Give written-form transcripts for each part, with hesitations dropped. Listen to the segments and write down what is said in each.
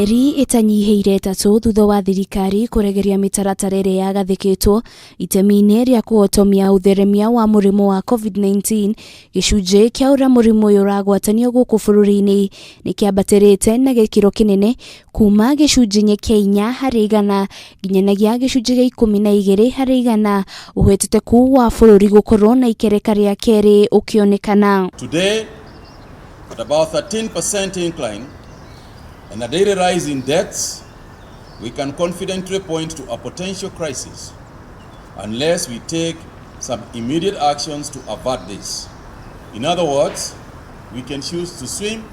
Mieri itanyiheire 3 thutha wa thirikari kuregereria mitaratara iria igathikitwo itemi-ini ria kuhotomia utheremia wa murimu wa COVID-19. Gicunji kia uria murimu uyu uragwatanio guku bururi-ini ni kiambatirite na gikiro kinene kuma gicunji kia 4 harĩ 100 nginyagia gicunji gia 12 harĩ 100 uhoteteku wa bururi gukorwo na ikereka ria keri ukionekana. Today, at about 13% incline and a daily rise in deaths, we can confidently point to a potential crisis unless we take some immediate actions to avert this. In other words, we can choose to swim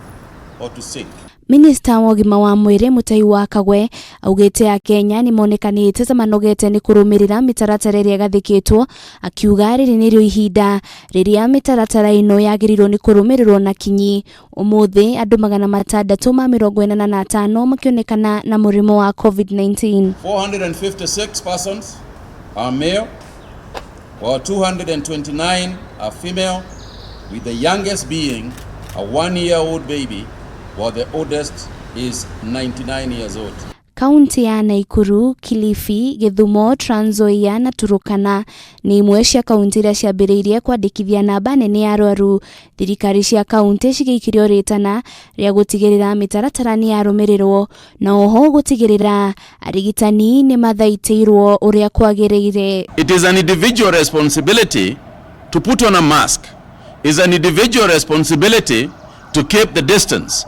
or to sink. Minister wa ugima wa mwiri Mutai wa Kagwe augite akenya ni monekanite ta manogete ni kurumirira mitaratara iria igathikitwo, akiuga riri nirio ihinda riria mitaratara ino yagirirwo ni kurumirirwo na kinyi. Umuthi andu 645 makionekana na murimu wa COVID-19. 456 persons are male, while 229 are female, with the youngest being a 1-year-old baby, while the oldest is 99 years old. Kaunti ya Nakuru, Kilifi, Githumo, Trans Nzoia na Turukana ni imwe cia kaunti iria ciambiriirie kwandikithia namba nene ya arwaru. Thirikari cia kaunti cigiikirio ritana ria gutigirira mitaratara ni yarumirirwo na oho gutigirira arigitani ni mathaitirwo uria kwagiriire. It is an individual responsibility to put on a mask. It is an individual responsibility to keep the distance.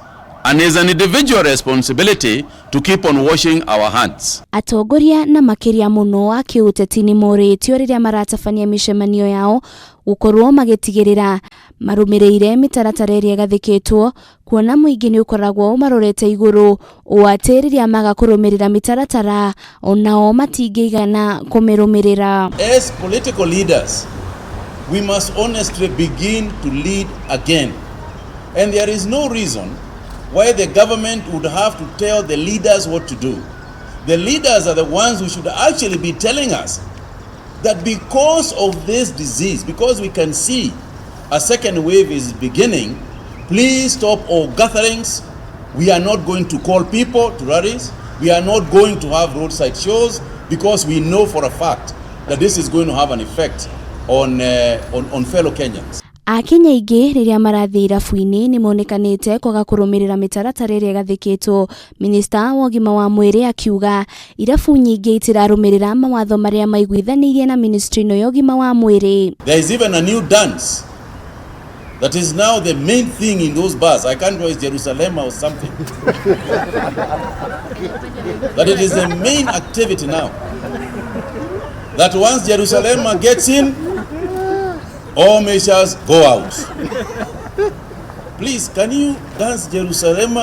And is an individual responsibility to keep on washing our hands. Atongoria na makiria muno akiuteti ni moritio riria maratabania micemanio yao gukorwo magitigirira marumireire mitaratara iria igathikitwo, kuona muingi ni ukoragwo marorete iguru uatiriria maga kurumirira mitaratara onao matingigana kumirumirira. As political leaders, we must honestly begin to lead again, and there is no reason why the government would have to tell the leaders what to do. The leaders are the ones who should actually be telling us that because of this disease, because we can see a second wave is beginning, please stop all gatherings. We are not going to call people to rallies. We are not going to have roadside shows, because we know for a fact that this is going to have an effect on fellow Kenyans. Akenya ingi riria marathi irabu-ini ni monekanite kwaga kurumirira mitaratara iria igathikitwo. Minister wa ugima wa mwiri akiuga irabu nyingi itirarumirira mawatho maria maiguithanirie na ministry no ya ugima wa mwiri. There is even a new dance that is now the main thing in those bars. I can't know, it's Jerusalem or something. But it is the main activity now. That once Jerusalem gets in, all measures go out. Please, can you dance Jerusalem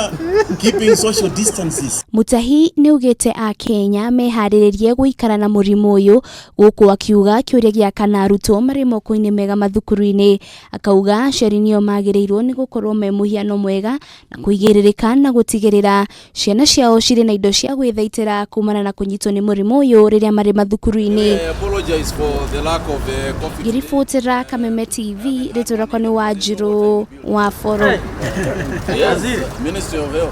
keeping social distances? Mutahi ni ugite akenya mehariririe guikara na murimu uyu guku akiuga kiuria gia kana arutwo mari moko-ini mega mathukuru-ini. Akauga aciari nio magirirwo ni gukorwo me muhiano mwega na kuigiririka na gutigirira ciana ciao ciri na indo cia gwithaitira kumana na kunyitwo ni murimu uyu riria mari mathukuru-ini. I apologize for the lack of confidence. Girifutira Kameme TV ritura kwa ni Wanjiru wa Foro. Yes, Ministry of Health.